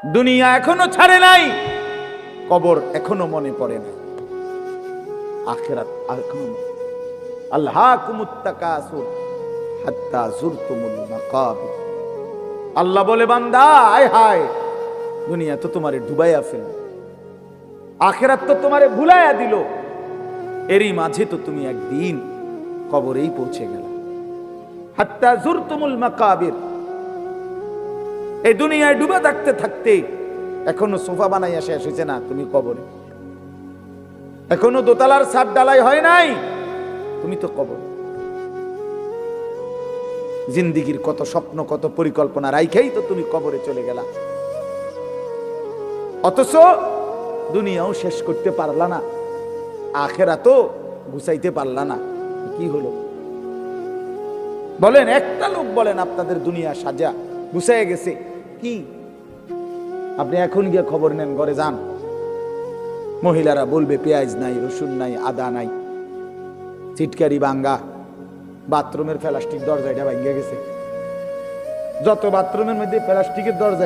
দুনিয়া এখনো ছাড়ে নাই, কবর এখনো মনে পড়ে না, আখিরাত এখনো। আল্লাহকুমুত তাকাসুর হাত্তা যুরতুমুল মাকাবির। আল্লাহ বলে, বান্দা আয় হায়, দুনিয়া তো তোমারে ডুবাইয়া ফেল, আখিরাত তো তোমারে ভুলাইয়া দিল, এরই মাঝে তো তুমি একদিন কবরেই পৌঁছে গেল। হাত্তা যুরতুমুল মাকাবির। এই দুনিয়ায় ডুবে থাকতে থাকতে এখনো সোফা বানাইয়া শেষ হয়েছে না, তুমি কবরে। এখনো দোতলার ছাদ ডালাই হয় নাই, তুমি তো কবরে। জিন্দিগির কত স্বপ্ন, কত পরিকল্পনা রাইখাই তো তুমি কবরে চলে গেলা। অথচ দুনিয়াও শেষ করতে পারলা না, আখিরাতও গুছাইতে পারলা না। কি হলো বলেন? একটা লোক বলেন আপনাদের দুনিয়া সাজা গুছাইয়া গেছে কি? আপনি এখন গিয়ে খবর নেন, ঘরে যান, মহিলারা বলবে পেঁয়াজ নাই, রসুন নাই, আদা নাই, চিটকারি ভাঙ্গা, বাথরুমের প্লাস্টিক দরজাটা ভাঙ্গা গেছে। যত বাথরুমের মধ্যে প্লাস্টিকের দরজা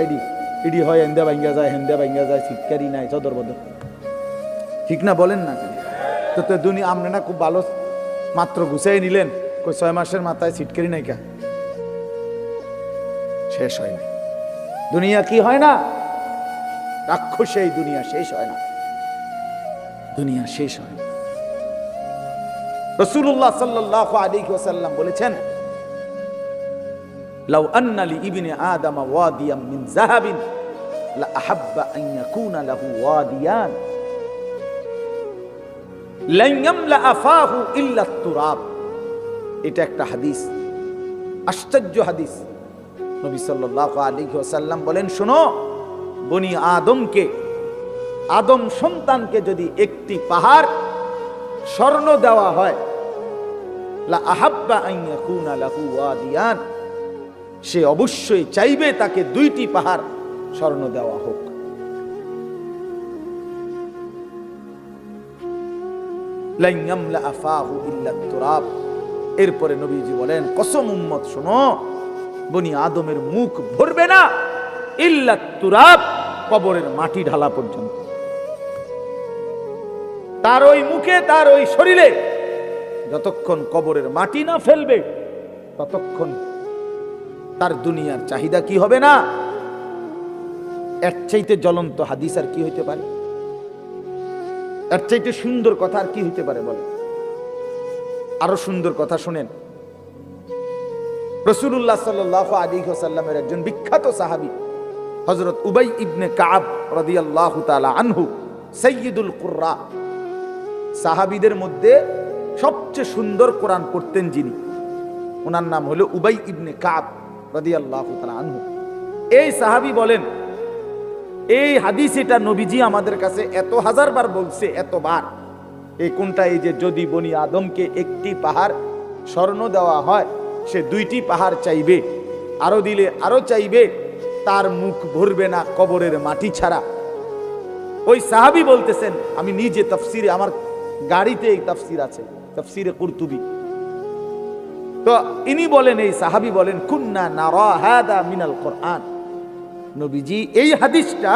ইডি হয়, হেন্দা ভাঙ্গা যায়, হেন্দা ভাঙ্গা যায়, চিটকারি নাই, চদর বদর, ঠিক না? বলেন না? তো দুনিয়া আপনি না খুব ভালো মাত্র গুছাই নিলেন, 6 মাসের মাথায় চিটকারি নাই কা, শেষ হয় না দুনিয়া। কি হয় না? রাক্ষসে এই দুনিয়া শেষ হয় না, দুনিয়া শেষ হয় না। রাসূলুল্লাহ সাল্লাল্লাহু আলাইহি ওয়াসাল্লাম বলেছেন, লাউ আন্না লি ইবনে আদম ওয়াদিয়াম মিন যাহাবিন লা আহাব্বা আন ইয়াকুনা লাহু ওয়াদিয়ান লান ইয়ামলা আফাহু ইল্লা তুরাব। এটা একটা হাদিস, আশ্চর্য হাদিস। নবী সাল্লাল্লাহু আলাইহি ওয়াসাল্লাম বলেন, শোনো, বনি আদমকে, আদম সন্তানকে যদি একটি পাহাড় স্বর্ণ দেওয়া হয়, লা আহাব্বা আন ইয়াকুনা লাহু ওয়াদিয়ান, সে অবশ্যই চাইবে তাকে 2টি পাহাড় স্বর্ণ দেওয়া হোক। লান ইয়ামলা আফাহু ইল্লা তুরাব। এরপরে নবীজি বলেন, কসম উম্মত শোনো, বনি আদমের মুখ ভরবে না ইল্লা তুরাব, কবরের মাটি ঢালা পর্যন্ত। তার ওই মুখে, তার ওই শরীরে যতক্ষণ কবরের মাটি না ফেলবে, ততক্ষণ তার দুনিয়ার চাহিদা কি হবে না। এর চাইতে জ্বলন্ত হাদিস আর কি হইতে পারে? এর চাইতে সুন্দর কথা আর কি হইতে পারে বলে? আরো সুন্দর কথা শুনেন। রাসূলুল্লাহ সাল্লাল্লাহু আলাইহি ওয়াসাল্লামের একজন বিখ্যাত সাহাবী হযরত উবাই ইবনে কাব রাদিয়াল্লাহু তাআলা আনহু, সাইয়্যিদুল কুররা, সাহাবীদের মধ্যে সবচেয়ে সুন্দর কোরআন পড়তেন যিনি, ওনার নাম হলো উবাই ইবনে কাব রাদিয়াল্লাহু তাআলা আনহু। এই সাহাবী বলেন, এই হাদিস এটা নবীজি আমাদের কাছে এত হাজারবার বলছে, এতবার। এই কোনটা? এই যে যদি বনি আদমকে একটি পাহাড় স্বর্ণ দেওয়া হয়, সে 2টি পাহাড় চাইবে, আরো দিলে আরো চাইবে, তার মুখ ভরবে না কবরের মাটি ছাড়া। ওই সাহাবী বলতেছেন, আমি নিজে তাফসিরে, আমার গাড়িতে এই তাফসির আছে, তাফসিরে কুরতুবী। তো ইনি বলেন, এই সাহাবী বলেন, কুন্না নারা হাদা মিনাল কোরআন। নবীজি এই হাদিসটা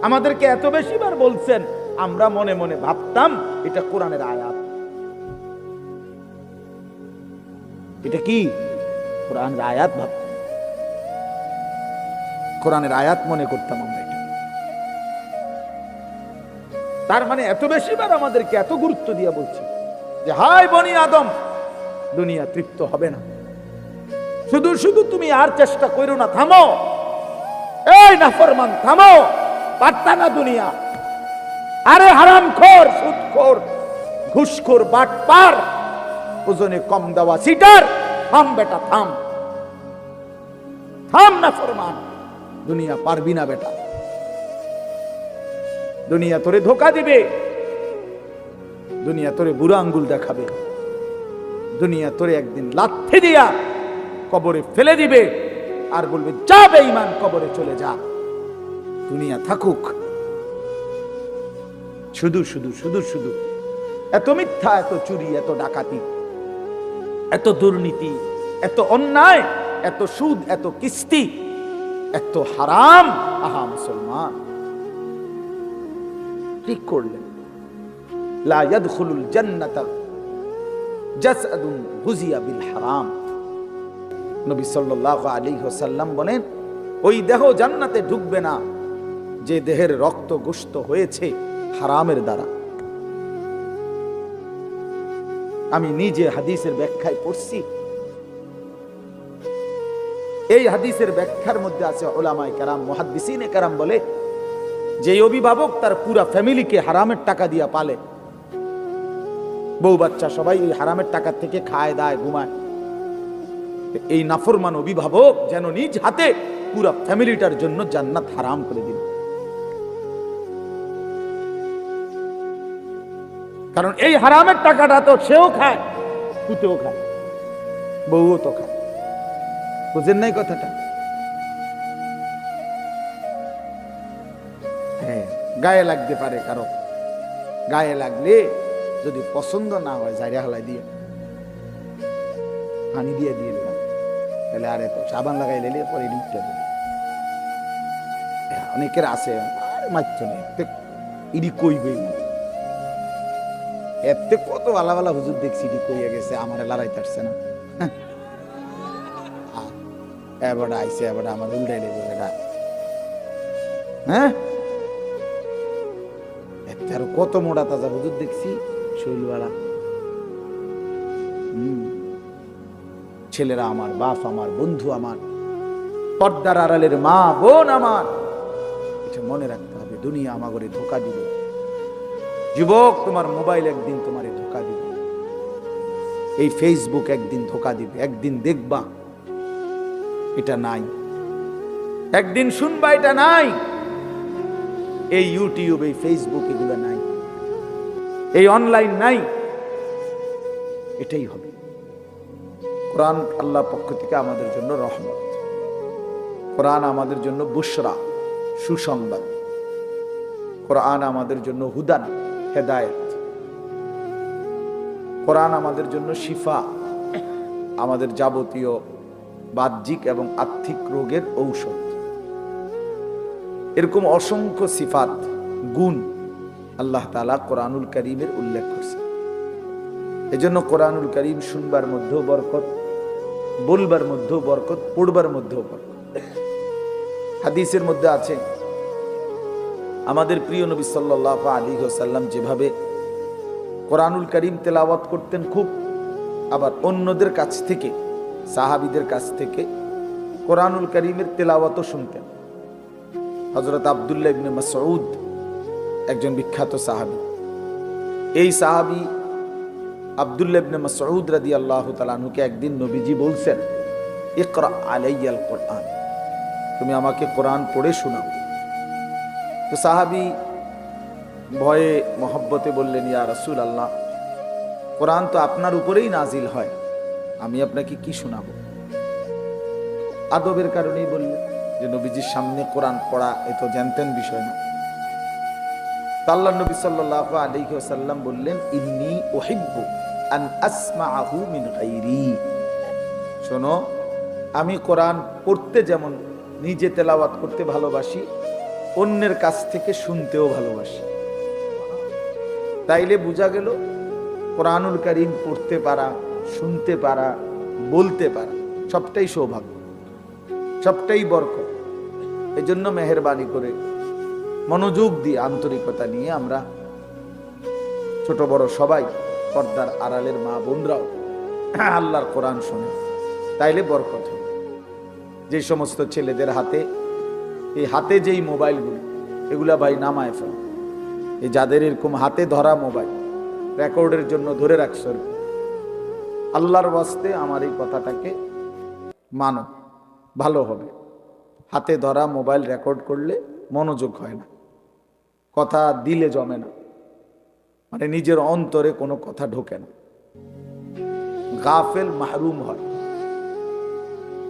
আমাদেরকে এত বেশিবার বলছেন, আমরা মনে মনে ভাবতাম এটা কোরআনের আয়াত। এটা কি? কোরআনের আয়াত ভাবতাম, কোরআনের আয়াত মনে করতাম আমরা এটা। তার মানে এত বেশিবার আমাদেরকে এত গুরুত্ব দিয়ে বলছে যে হায় বনি আদম, দুনিয়া তৃপ্ত হবে না, শুধু শুধু তুমি আর চেষ্টা করো না, থামো, এই নাফরমান থামো, পারতা না দুনিয়া। আরে হারামখোর, সুদখোর, ঘুষখোর, বাটপার, ওজনে কম দেওয়া সিটার, থাম বেটা, থাম, থাম নাফরমান, দুনিয়া পারবি না বেটা। দুনিয়া তোরে ধোকা দিবে, দুনিয়া তোরে বুড়া আঙ্গুল দেখাবে, দুনিয়া তোরে একদিন লাথি দিয়া কবরে ফেলে দিবে আর বলবে যা বেঈমান, কবরে চলে যা, দুনিয়া থাকুক। শুধু শুধু শুধু শুধু এত মিথ্যা, এত চুরি, এত ডাকাতি, এত দুর্নীতি, এত অন্যায়, এত সুদ, এত কিস্তি, এত হারাম। আহা মুসলমান, ঠিক করলেন। লা ইয়াদখুলুল জান্নাতা জাসাদুন গুজিয়া বিল হারাম। নবী সাল্লাল্লাহু আলাইহি ওয়াসাল্লাম বলেন, ওই দেহ জান্নাতে ঢুকবে না যে দেহের রক্ত গোশত হয়েছে হারামের দ্বারা। আমি নিজে হাদিসের ব্যাখ্যায় পড়ছি। এই হাদিসের ব্যাখ্যার মধ্যে আছে উলামায়ে কেরাম, মুহাদ্দিসিনে কেরাম বলে, যে অভিভাবক তার পুরা ফ্যামিলিকে হারামের টাকা দিয়া পালে, বউ বাচ্চা সবাই ওই হারামের টাকা থেকে খায় দায় ঘুমায়, এই নাফরমান অভিভাবক যেন নিজ হাতে পুরা ফ্যামিলিটার জন্য জান্নাত হারাম করে দিল। কারণ এই হারামের টাকাটা তো সেও খায়, পুতেও খায়, বউও তো খায়। বুঝেন নাই কথাটা? হ্যাঁ, গায়ে লাগতে পারে কারো, গায়ে লাগলে যদি পছন্দ না হয় জায়গা হালাই দিয়ে পানি দিয়ে দিয়ে দিলাম, তাহলে আরে তো সাবান লাগাই দিলে পরে লিখতে দেবে। অনেকের আছে মাত্র ইডি কইবে, এতে কত ভালো ভালো হুজুর দেখছি ইডি কইয়া গেছে, আমার লড়াইতে আসছে না। এবার আইসে এবার আমার উল্টাই লেগে এটা, হ্যাঁ এতে আরো কত মোটা তাজা হুজুর দেখছি শৈলওয়ালা। ছেলেরা আমার, বাপ আমার, বন্ধু আমার, পর্দার আড়ালের মা বোন আমার, এটা মনে রাখতে হবে। দুনিয়া আমাগরে ধোকা দিবে। যুবক, তোমার মোবাইল একদিন তোমারে ধোকা দিবে, এই ফেসবুক একদিন ধোকা দিবে। একদিন দেখবা এটা নাই, একদিন শুনবা এটা নাই, এই ইউটিউব, এই ফেসবুক এগুলো নাই, এই অনলাইন নাই, এটাই হবে। কোরআন আল্লাহর পক্ষ থেকে আমাদের জন্য রহমত, কোরআন আমাদের জন্য বুশরা, সুসংবাদ, কোরআন আমাদের জন্য হুদান, হেদায়েত, কোরআন আমাদের জন্য শিফা, আমাদের যাবতীয় বাহ্যিক এবং আর্থিক রোগের ঔষধ। এরকম অসংখ্য সিফাত, গুণ আল্লাহ তাআলা কোরআনুল কারীমের উল্লেখ করছে। এজন্য কোরআনুল কারীম শুনবার মধ্যেও বরকত, বলবার মধ্যেও বরকত, পড়বার মধ্যেও বরকত। হাদিসের মধ্যে আছে, আমাদের প্রিয় নবী সাল্লাল্লাহু আলাইহি ওয়াসাল্লাম যেভাবে কোরআনুল কারীম তেলাওয়াত করতেন খুব, আবার অন্যদের কাছ থেকে, সাহাবীদের কাছ থেকে কোরআনুল কারীমের তেলাওয়াতও শুনতেন। হযরত আব্দুল্লাহ ইবনে মাসউদ একজন বিখ্যাত সাহাবী। এই সাহাবী আব্দুল্লাহ ইবনে মাসউদ রাদিয়াল্লাহু তাআলা আনহুকে একদিন নবীজি বলছেন, ইকরা আলাইয়াল কোরআন, তুমি আমাকে কোরআন পড়ে শোনাও। তো সাহাবী ভয়ে মহব্বতে বললেন, ইয়া রাসূলুল্লাহ, কোরআন তো আপনার উপরেই নাজিল হয়, আমি আপনাকে কি শোনাবো? আদবের কারণেই বললেন, যে নবীজির সামনে কোরআন পড়া এ তো জানতেন বিষয় না। আল্লাহর নবী সাল্লাল্লাহু আলাইহি ওয়াসাল্লাম বললেন, ইন্নী উহিব্বু আন আসমাআহু মিন গায়রি, শোনো, আমি কোরআন পড়তে যেমন নিজে তেলাওয়াত করতে ভালোবাসি, অন্যের কাছ থেকে শুনতেও ভালোবাসি। তাইলে বোঝা গেল কোরআনুল কারীম পড়তে পারা, শুনতে পারা, বলতে পারা সবটাই সৌভাগ্য, সবটাই বরকত। এজন্য মেহেরবানি করে মনোযোগ দিয়ে, আন্তরিকতা নিয়ে আমরা ছোট বড় সবাই, পর্দার আড়ালের মা বোনরাও আল্লাহর কোরআন শোনে, তাইলে বরকত হবে। যে সমস্ত ছেলেদের হাতে, এই হাতে যেই মোবাইলগুলো, এগুলা ভাই নামায় ফেল। এই যাদের এরকম হাতে ধরা মোবাইল রেকর্ডের জন্য ধরে রাখছো, আল্লাহর ওয়াস্তে আমার এই কথাটাকে মানো, ভালো হবে। হাতে ধরা মোবাইল রেকর্ড করলে মনোযোগ হয় না, কথা দিলে জমে না, মানে নিজের অন্তরে কোনো কথা ঢোকে না, গাফেল মাহরুম হয়।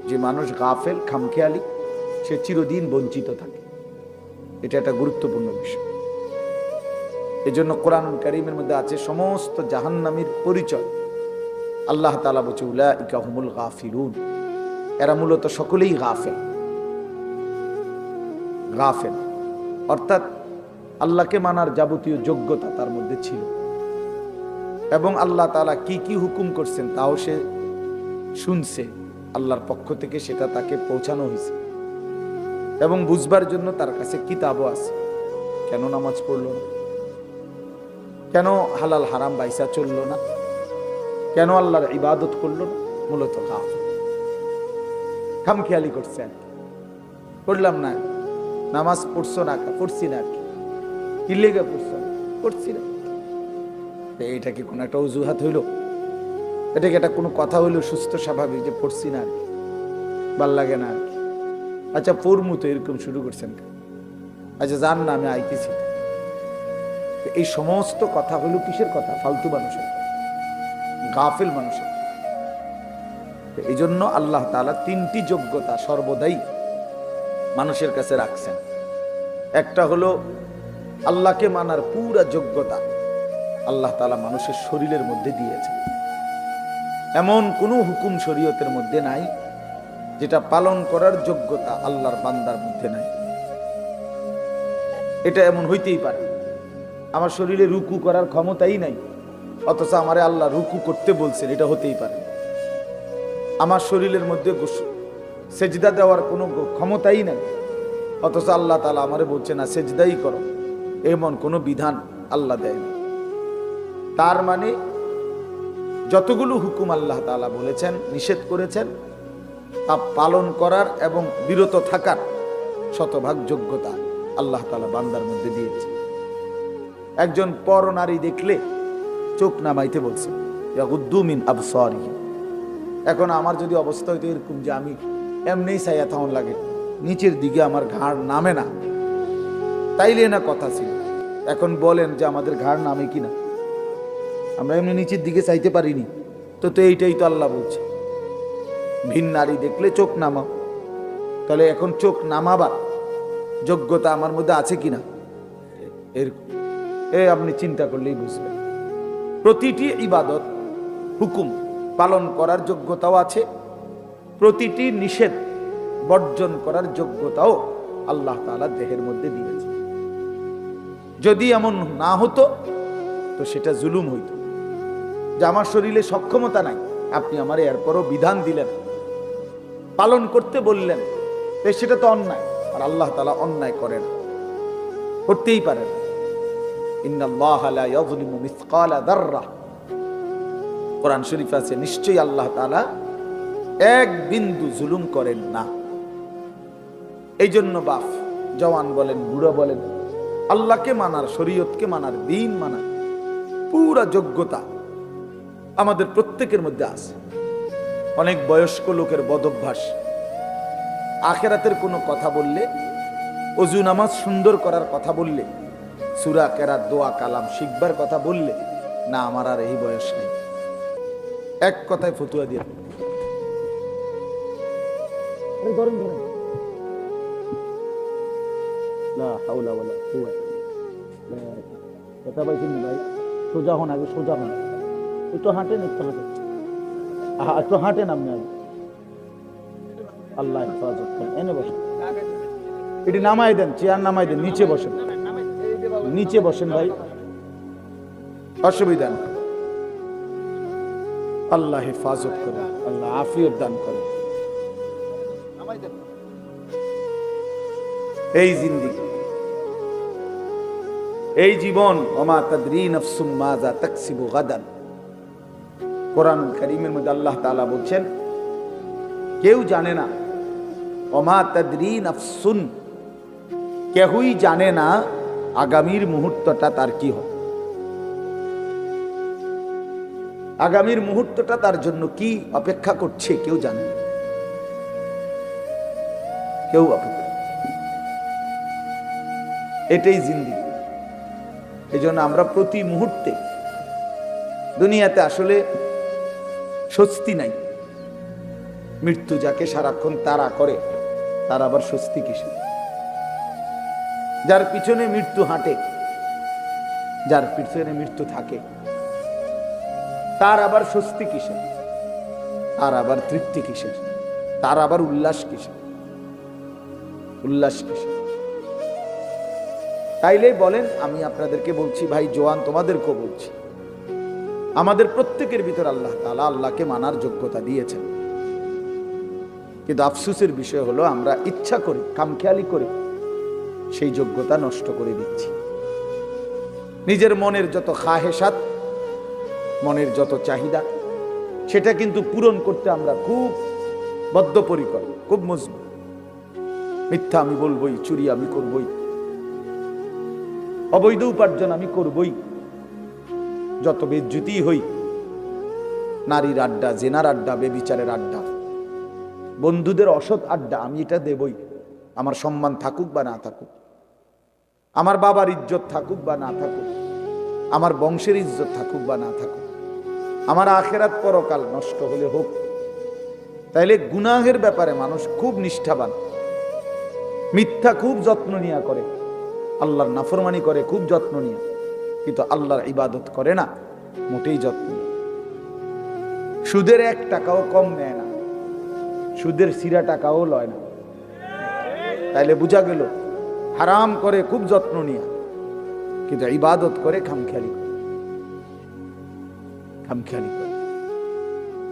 যে মানুষ গাফেল, খামখেয়ালি, সে চিরদিন বঞ্চিত থাকে। এটা একটা গুরুত্বপূর্ণ বিষয়। এজন্য কোরআনুল কারীমের মধ্যে আছে সমস্ত জাহান্নামীর পরিচয়। আল্লাহ তাআলা বলছে, উলাইকা হুমুল গাফিলুন, এরা মূলত সকলেই গাফেল। গাফেল, অর্থাৎ আল্লাহকে মানার যাবতীয় যোগ্যতা তার মধ্যে ছিল এবং আল্লাহ তাআলা কি কি হুকুম করছেন তাও সে শুনছে, আল্লাহর পক্ষ থেকে সেটা তাকে পৌঁছানো হয়েছে এবং বুঝবার জন্য তার কাছে কিতাবও আছে। কেন নামাজ পড়লো না, কেন হালাল হারাম বাইসা চললো না, কেন আল্লাহর ইবাদত করলো না, মূলত গাফেল, খামখেয়ালি করছে। পড়লাম না, নামাজ পড়ছো না, পড়ছি না, কি লেগে পড়ছো, পড়ছি না, এটা কি কোনো একটা অজুহাত হইল? এটা কি একটা কোনো কথা হইলো সুস্থ স্বাভাবিক যে পড়ছি না আর কি, ভাল লাগে না আর কি? আচ্ছা পড়মু তো, এরকম শুরু করছেন, আচ্ছা জান না আমি আইতেছি। এই সমস্ত কথা হলো কিসের কথা? ফালতু মানুষের, গাফেল মানুষের। এই জন্য আল্লাহ তাআলা তিনটি যোগ্যতা সর্বদাই মানুষের কাছে রাখছেন। একটা হলো আল্লাহকে মানার পুরা যোগ্যতা আল্লাহ তাআলা মানুষের শরীরের মধ্যে দিয়েছে। এমন কোনো হুকুম শরীয়তের মধ্যে নাই যেটা পালন করার যোগ্যতা আল্লাহর বান্দার মধ্যে নাই। এটা এমন হইতেই পারে আমার শরীরে রুকু করার ক্ষমতাই নাই, অথচ আমারে আল্লাহ রুকু করতে বলছেন, এটা হতেই পারে। আমার শরীরের মধ্যে সেজদা দেওয়ার কোনো ক্ষমতাই নাই, অথচ আল্লাহ তাআলা আমারে বলছে না সেজদাই করো, এমন কোনো বিধান আল্লাহ দেয় না। তার মানে যতগুলো হুকুম আল্লাহ তাআলা বলেছেন, নিষেধ করেছেন, তা পালন করার এবং বিরত থাকার শতভাগ যোগ্যতা আল্লাহ তাআলা বান্দার মধ্যে দিয়েছে। একজন পর নারী দেখলে চোখ নামাইতে বলছে, ইয়াগুদ্দু মিন আবসারিহিম। এখন আমার যদি অবস্থা হইতো এরকম যে আমি এমনিই চাইয়া থাউন লাগে, নিচের দিকে আমার ঘাড় নামে না, তাইলে না কথা ছিল। এখন বলেন যে আমাদের ঘাড় নামে কিনা? আমরা এমনি নিচের দিকে চাইতে পারিনি তো। তো এইটাই তো আল্লাহ বলছে, ভিন নারী দেখলে চোখ নামাও। তাহলে এখন চোখ নামাবার যোগ্যতা আমার মধ্যে আছে কিনা? এরকম আপনি চিন্তা করলেই বুঝবেন। প্রতিটি ইবাদত হুকুম পালন করার যোগ্যতাও আছে, প্রতিটি নিষেধ বর্জন করার যোগ্যতাও আল্লাহ তাআলা দেহের মধ্যে দিয়েছে। যদি এমন না হতো তো সেটা জুলুম হইতো, যে আমার শরীরে সক্ষমতা নাই, আপনি আমার এরপরও বিধান দিলেন, পালন করতে বললেন, সেটা তো অন্যায়। আর আল্লাহ তাআলা অন্যায় করেন, করতেই পারেন। ইন্নাল্লাহা লা ইয়াযলিমু মিসকালা যাররা, কোরআন শরীফ আছে, নিশ্চয়ই আল্লাহ তাআলা এক বিন্দু জুলুম করেন না। এই জন্য বাপ জওয়ান বলেন, বুড়ো বলেন, আল্লাহকে মানার, শরীয়তকে মানার, দ্বীন মানার পুরা যোগ্যতা আমাদের প্রত্যেকের মধ্যে আছে। অনেক বয়স্ক লোকের বদভ্যাস, আখিরাতের কোনো কথা বললে, ওযু নামাজ সুন্দর করার কথা বললে, সূরা কেরাত, দোয়া কালাম শিখবার কথা বললে, না আমার আর এই বয়স নেই, এক কথায় ফতুয়া দিয়ে সোজা হন, আগে সোজা হন, একটু হাঁটেন, একটু হাঁটেন আপনি আগে। আল্লাহ হেফাজত করেন। এনে বসেন, এটি নামাই দেন, চেয়ার নামাই দেন, নিচে বসেন, নিচে বসেন ভাই, অসুবিধা নেই। আল্লাহ হেফাজত করেন, আল্লাহ আফিয়ত দান করেন। এই জিন্দেগি, এই জীবন, ওমা তাদরি নাফসুম মাযা তাকসিবু গাদান, কোরআনুল কারীমের মধ্যে আল্লাহ তাআলা বলছেন কেউ জানে না, ওমা তাদরি নাফসুন, কেউই জানে না আগামীর মুহূর্তটা তার কি হবে, আগামীর মুহূর্তটা তার জন্য কি অপেক্ষা করছে কেউ জানে না, কেউ অপেক্ষা। এটাই জিন্দেগি। এই জন্য আমরা প্রতি মুহূর্তে, দুনিয়াতে আসলে স্বস্তি নাই। মৃত্যু যাকে সারাক্ষণ তাড়া করে তার আবার স্বস্তি কিসে? যার পিছনে মৃত্যু হাঁটে, যার পিছনে মৃত্যু থাকে, তার আবার স্বস্তি কিসের? তার আবার তৃপ্তি কিসের? তার আবার উল্লাস কিসের? উল্লাস কিসের? তাইলে বলেন, আমি আপনাদেরকে বলছি ভাই জোয়ান, তোমাদেরকেও বলছি, আমাদের প্রত্যেকের ভিতর আল্লাহ তাআলা আল্লাহকে মানার যোগ্যতা দিয়েছেন, কিন্তু আফসোসের বিষয় হলো আমরা ইচ্ছা করি, কামখেয়ালি করে সেই যোগ্যতা নষ্ট করে দিচ্ছি। নিজের মনের যত খাহেসাত, মনের যত চাহিদা, সেটা কিন্তু পূরণ করতে আমরা খুব বদ্ধপরিকর, খুব মজবুত। মিথ্যা আমি বলবই, চুরি আমি করবই, অবৈধ উপার্জন আমি করবই, যত বেজ্জুতি হই, নারীর আড্ডা, জেনার আড্ডা, বেবিচারের আড্ডা, বন্ধুদের অসৎ আড্ডা, আমি এটা দেবই। আমার সম্মান থাকুক বা না থাকুক, আমার বাবার ইজ্জত থাকুক বা না থাকুক, আমার বংশের ইজ্জত থাকুক বা না থাকুক, আমার আখেরাত পরকাল নষ্ট হলে হোক। তাইলে গুনাহের ব্যাপারে মানুষ খুব নিষ্ঠাবান, মিথ্যা খুব যত্ন নিয়ে করে, আল্লাহর নাফরমানি করে খুব যত্ন নিয়ে, কিন্তু আল্লাহর ইবাদত করে না, মোটেই যত্ন নেই। সুদের 1 টাকাও কম নেয় না, সুদের সিরা টাকাও লয় না। তাইলে বোঝা গেল হারাম করে খুব যত্ন নিয়ে, কিন্তু ইবাদত করে খামখেয়ালি করে, খামখেয়ালি করে।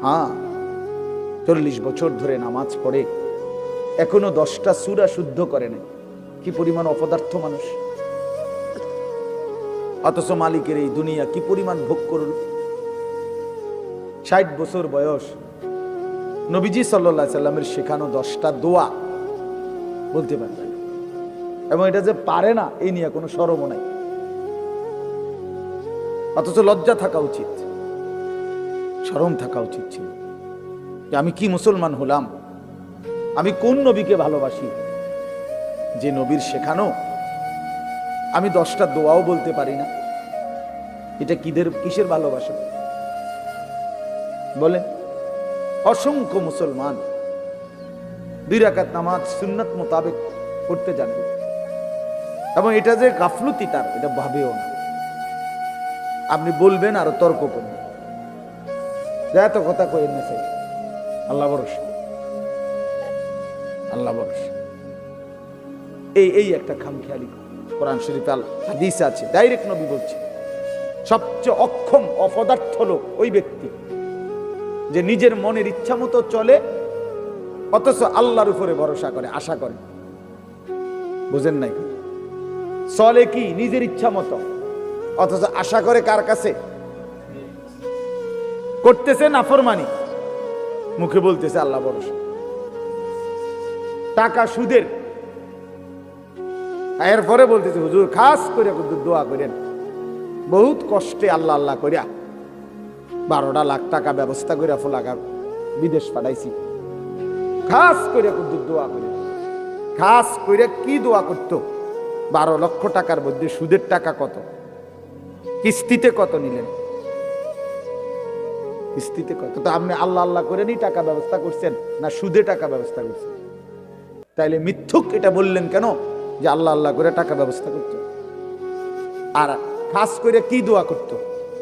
হ্যাঁ, 40 বছর ধরে নামাজ পড়ে এখনো 10টা সূরা শুদ্ধ করে নাই। কি পরিমাণ অপদার্থ মানুষ! অথচ মালিকের এই দুনিয়া কি পরিমাণ ভোগ করল। 60 বছর বয়স, নবীজি সাল্লাল্লাহু আলাইহি সাল্লামের শেখানো 10টা দোয়া বলতে পারে না, এবং এটা যে পারে না এই নিয়ে কোনো শরমও নাই। অথচ লজ্জা থাকা উচিত, শরম থাকা উচিত ছিল যে আমি কি মুসলমান হলাম, আমি কোন নবীকে ভালোবাসি যে নবীর শেখানো আমি 10টা দোয়াও বলতে পারি না। এটা কিসের ভালোবাসা বলেন? অসংখ্য মুসলমান 2 রাকাত নামাজ সুন্নাত মোতাবেক পড়তে জানে, এবং এটা যে গাফলতি তার, এটা ভাবেও না। আপনি বলবেন আর তর্ক করবেন, এত কথা কই না, চাই আল্লাহ ভরসা, আল্লাহ ভরসা। এই একটা খামখেয়ালি। কোরআন শরীফে হাদিস আছে, ডাইরেক্ট নবী বলছে সবচেয়ে অক্ষম অপদার্থ লোক ওই ব্যক্তি যে নিজের মনের ইচ্ছা মতো চলে, অথচ আল্লাহর উপরে ভরসা করে, আশা করে। বুঝেন নাই? চলে কি নিজের ইচ্ছা মতো, অথচ আশা করে কার কাছে? করতেছে নাফরমানি, মুখে বলতেছে আল্লাহ ভরসা। টাকা সুদের, এরপরে বলতেছে হুজুর খাস করে দোয়া করেন, বহুত কষ্টে আল্লাহ আল্লাহ করিয়া 12টা লাখ টাকা ব্যবস্থা করে ফোলাকা বিদেশ পাঠাইছি, খাস করে দোয়া করে। খাস করে কি দোয়া করতো? 12 লক্ষ টাকার মধ্যে সুদের টাকা কত, কিস্তিতে কত নিলেন, কিস্তিতে কত? তো আপনি আল্লাহ আল্লাহ করে নি টাকা ব্যবস্থা করছেন না সুদে টাকা ব্যবস্থা করছেন? তাইলে মিথ্যুক এটা বললেন কেন যে আল্লাহ আল্লাহ করে টাকা ব্যবস্থা করত? আর খাস করে কি দোয়া করত?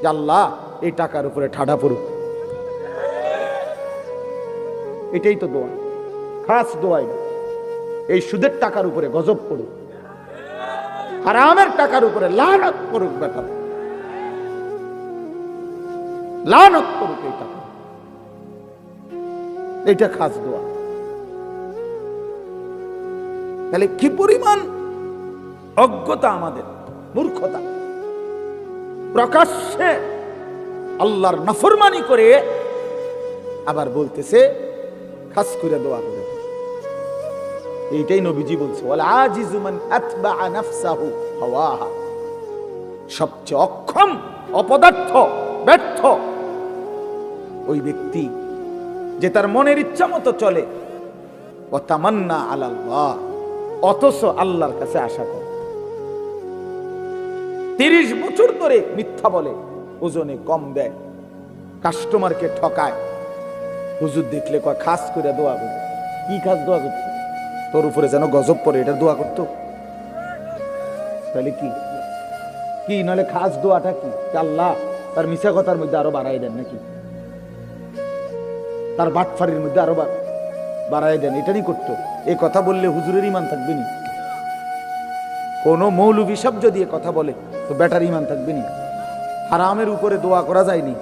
যে আল্লাহ এই টাকার উপরে ঠাডা পড়ুক। এটাই তো দোয়া, খাস দোয়াই। এই সুদের টাকার উপরে গজব পড়ুক, হারামের টাকার উপরে লানত পড়ুক, ব্যাপার লানত করুক এই টাকা। এটা খাস দোয়া। তাহলে কি পরিমাণ অজ্ঞতা আমাদের, মূর্খতা! প্রকাশ্যে আল্লাহর নাফরমানি করে আবার বলতেছে খাস করে দোয়া করে। এইটাই নবীজি বলছে, ওয়াল আজিজু মান আতবাআ নাফসাহু হাওয়াহা। সবচেয়ে অক্ষম, অপদার্থ, ব্যর্থ ওই ব্যক্তি যে তার মনের ইচ্ছা মতো চলে, ও তামান্না আলাল্লাহ, অথচ আল্লাহর কাছে আশা করে। 30 বছর ধরে মিথ্যা বলে, ওজনে কম দেয়, কাস্টমারকে ঠকায়। হুজুর দেখলে কয় খাস করে দোয়া করে। কি খাস দোয়া করতো? তোর উপরে যেন গজব পড়ে, এটা দোয়া করতো? তাহলে কি কি নাহলে খাস দোয়াটা কি? আল্লাহ তার মিশা কথার মধ্যে আরো বাড়াই দেন নাকি? তার বাটফারির মধ্যে আরো বাড়াই দেন, এটা নিয়ে করতো? এই কথা বললে হুজুরের ইমান থাকবে নি? কোনো মৌলবী সব যদি কথা বলে তো ব্যাটার ইমান থাকবে নি? হারামের উপরে দোয়া করা যায়নি,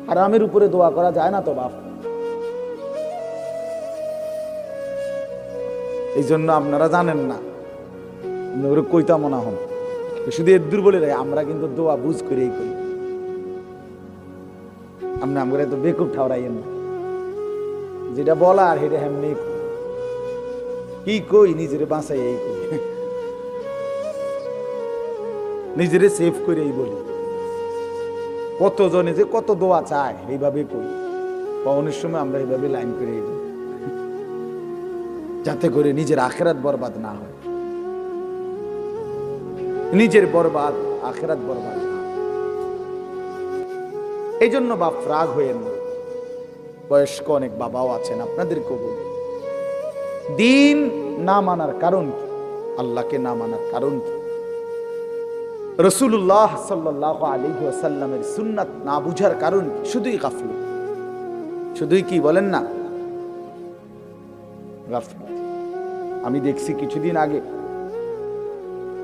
হারামের উপরে দোয়া করা যায় না তো বাপ। এই জন্য আপনারা জানেন না, কইতা মনে হন শুধু এদুর বলে রায়, আমরা কিন্তু দোয়া বুঝ করেই করি। আমরা তো বেকুব ঠাওরাইয়েন না, যেটা বলা আর হেটা হেমনি কি কই, নিজেরে বাঁচাই এই কই, নিজেরে সেভ করে এই বলি। কতজনে যে কত দোয়া চায় এইভাবে কই, অনেক সময় আমরা এইভাবে লাইন করে এই যাতে করে নিজের আখেরাত বরবাদ না হয়, নিজের বরবাদ আখেরাত বরবাদ না। এই জন্য বাপ রাগ হয়েন না, বয়স্ক অনেক বাবাও আছেন, আপনাদেরকেও বলি, দিন না মানার কারণ কি, আল্লাহকে না মানার কারণ কি, রাসূলুল্লাহ সাল্লাল্লাহু আলাইহি ওয়াসাল্লামের সুন্নাত না বুঝার কারণ কি? শুধুই গাফলত, শুধুই কি বলেন না গাফলত। আমি দেখছি কিছুদিন আগে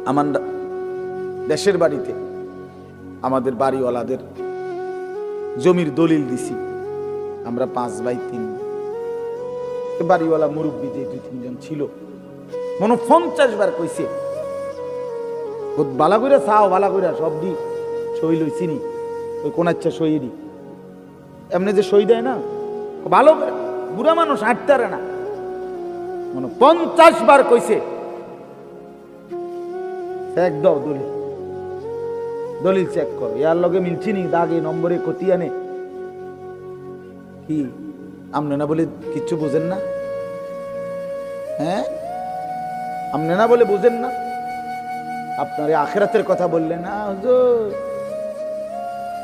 আমার দেশের বাড়িতে আমাদের বাড়িওয়ালাদের জমির দলিল দিছি, আমরা 5 ভাই 3, বাড়িওয়ালা মুরব্বী যে 2-3 জন ছিল, মনে 50 বার কইছে বালা কইরা চাও, বালা কইরা সব দি সই লইছি নি, ওই কোন আচ্ছা সই দি এমনি যে সই দেয় না ভালো করে, বুড়া মানুষ হাঁটতে না, মনে 50 বার কইছে চেক দাও, দলিল দলিল চেক করো, ইয়ার লগে মিলছি নি, দাগে নম্বরে কতি আনে কি আমনে না বলে কিচ্ছু বুঝেন না? হ্যাঁ, আমনে না বলে বুঝেন না? আপনার আখিরাতের কথা বললেন না, হুজুর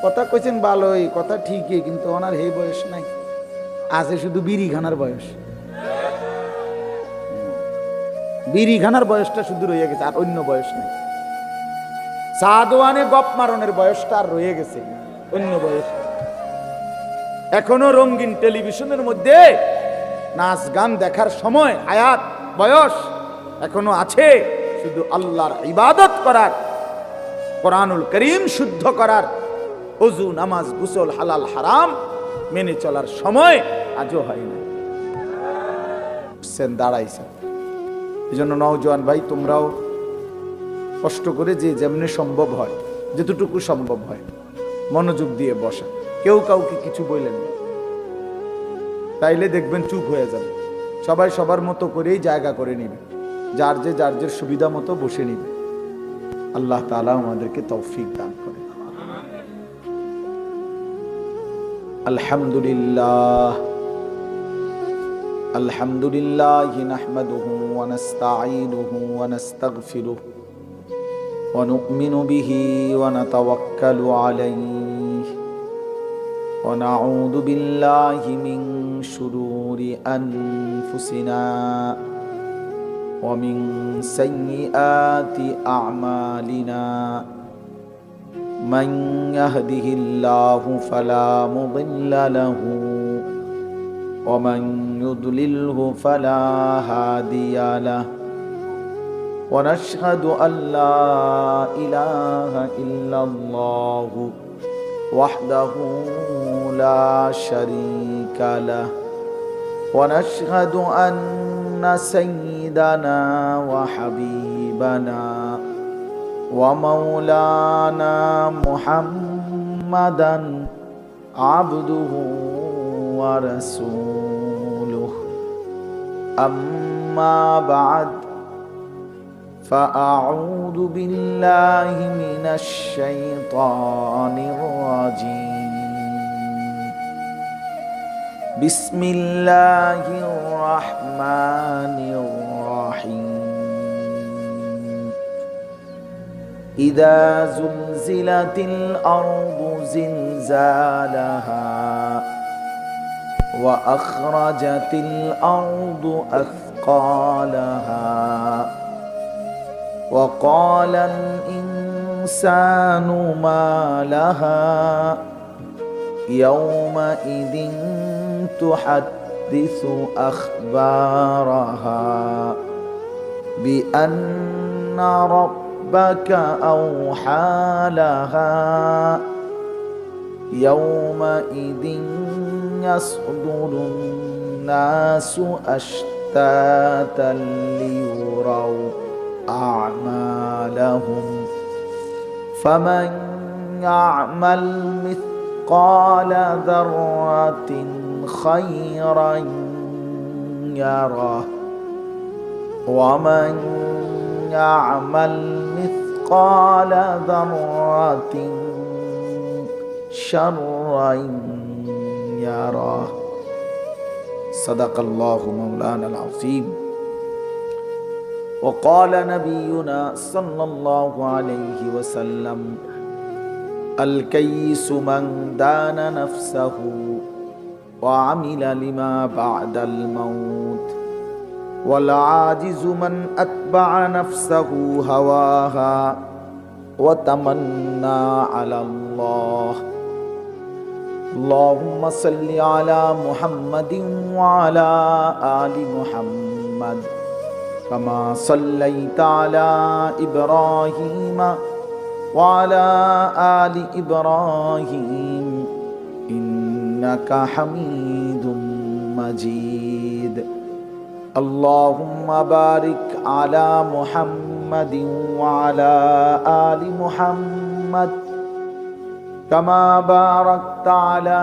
কথা কইছেন ভালোই, কথা ঠিকই, কিন্তু ওনার এই বয়স নাই, আছে শুধু বিড়ি খানার বয়স, বিড়ি খানার বয়সটা শুধু রয়ে গেছে, আর অন্য বয়স নাই। সাদওয়ানে গপ মারনের বয়সটা আর রয়ে গেছে, অন্য বয়স। এখনো রঙিন টেলিভিশনের মধ্যে নাচ গান দেখার সময় হায়াত বয়স এখনো আছে, শুধু আল্লাহর ইবাদত করার, কোরআনুল করিম শুদ্ধ করার, ওযু নামাজ গোসল হালাল হারাম মেনে চলার সময় আজও হয় না। দাঁড়াইছেন, এই জন্য নওজোয়ান ভাই তোমরাও কষ্ট করে যে যেমনি সম্ভব হয়, যতটুকু সম্ভব হয় মনোযোগ দিয়ে বসা, কেউ কাউকে কিছু বললেন না, তাইলে দেখবেন চুপ হয়ে যাবে, সবাই সবার মতো করেই জায়গা করে নিবে, যার যে সুবিধা মতো বসে নিবে। আল্লাহ তাআলা আমাদেরকে তৌফিক দান করে। আলহামদুলিল্লাহ আলহামদুলিল্লাহ নাহমাদুহু ওয়া নাস্তাঈনুহু ওয়া নাস্তাগফিরুহু ওয়া নু'মিনু বিহি ওয়া নাতাওয়াক্কালু আলাইহি ওয়া নাউযু বিল্লাহি মিন শুরুরি আনফুসিনা ওয়া মিন সাইয়্যাতি আ'মালিনা মান ইয়াহদিহিল্লাহু ফালা মুদিল্লা লাহু ওয়া মান ইউদ্লিলহু ফালা হাদিয়া লাহু ওয়া নাশহাদু আল্লা ইলাহা ইল্লাল্লাহু ওয়াহদাহু লা শারীকা লাহু ওয়া নাশহাদু আন্না সাইয়্যিদানা ওয়া হাবিবানা ওয়া মাওলানা মুহাম্মাদান আবদুহু ওয়া রাসূলুহু আম্মা বা'দ فأعوذ بالله من الشيطان الرجيم بسم الله الرحمن الرحيم إذا زلزلت الأرض زلزالها وأخرجت الأرض أثقالها وقال الإنسان ما لها يومئذ تحدث أخبارها بأن ربك أوحى لها يومئذ يصدر الناس أشتاتا ليروا أعمالهم فمن يعمل مثقال ذرة خيرا يره ومن يعمل مثقال ذرة شرا يره صدق الله مولانا العظيم وقال نبينا صلى الله عليه وسلم الكيس من دان نفسه وعمل لما بعد الموت والعاجز من أتبع نفسه هواها وتمنى على الله اللهم صل على محمد وعلى آل محمد كما صليت على إبراهيم وعلى آل إبراهيم إنك حميد مجيد اللهم بارك على محمد وعلى آل محمد كما باركت على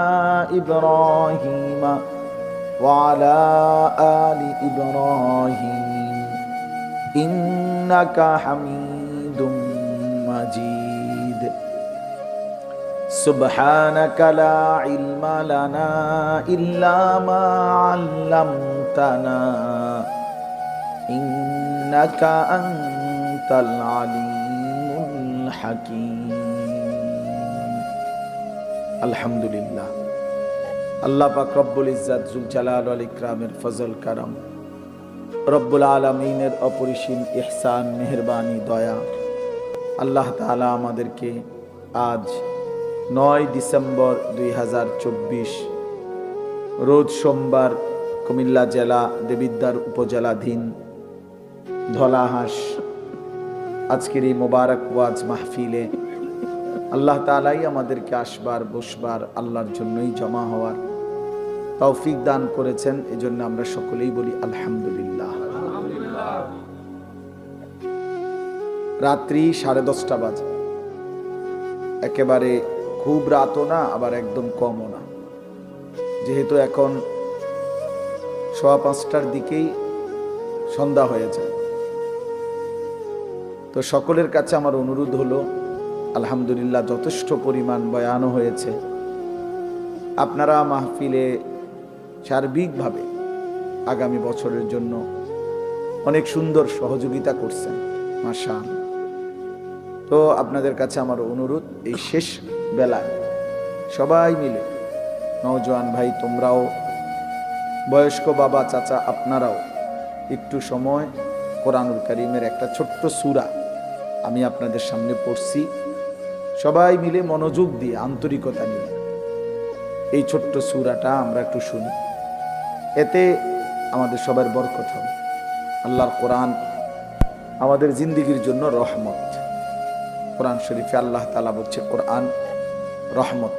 إبراهيم وعلى آل إبراهيم إنك حميد مجيد سبحانك لا علم لنا إلا ما علمتنا إنك أنت العليم الحكيم الحمد لله আল্লাহ পাক রব্বুল ইজ্জাত জুল জালাল ওয়াল ইকরামের ফজল কারাম রব্বুল আলামিনের অপরিসীম ইহসান মেহেরবানি দয়া আল্লাহ তাআলা আমাদেরকে আজ 9 ডিসেম্বর 2024 রোজ সোমবার কুমিল্লা জেলা দেবিদ্বার উপজেলাধীন ধলাহাঁস আজকের এই মোবারক ওয়াজ মাহফিলে আল্লাহ তাআলাই আমাদেরকে আসবার বসবার আল্লাহর জন্যই জমা হওয়ার তৌফিক দান করেছেন এজন্য আমরা সকলেই বলি আলহামদুলিল্লাহ। রাত্রি 10:30 বাজে, একেবারে খুব রাতও না আবার একদম কমও না, যেহেতু এখন 5:15টার দিকেই সন্ধ্যা হয়ে যায়। তো সকলের কাছে আমার অনুরোধ হলো, আলহামদুলিল্লাহ যথেষ্ট পরিমাণ বয়ানও হয়েছে, আপনারা মাহফিলে সার্বিকভাবে আগামী বছরের জন্য অনেক সুন্দর সহযোগিতা করছেন, মাশাআল্লাহ। তো আপনাদের কাছে আমার অনুরোধ, এই শেষ বেলায় সবাই মিলে, নওজোয়ান ভাই তোমরাও, বয়স্ক বাবা চাচা আপনারাও একটু সময় কোরআনুল কারীমের একটা ছোট্ট সূরা আমি আপনাদের সামনে পড়ছি, সবাই মিলে মনোযোগ দিয়ে আন্তরিকতা নিয়ে এই ছোট্ট সূরাটা আমরা একটু শুনি, এতে আমাদের সবার বরকত হবে। আল্লাহর কোরআন আমাদের জিন্দেগির জন্য রহমত। কোরআন শরীফে আল্লাহ তাআলা বলছে কোরআন রহমত।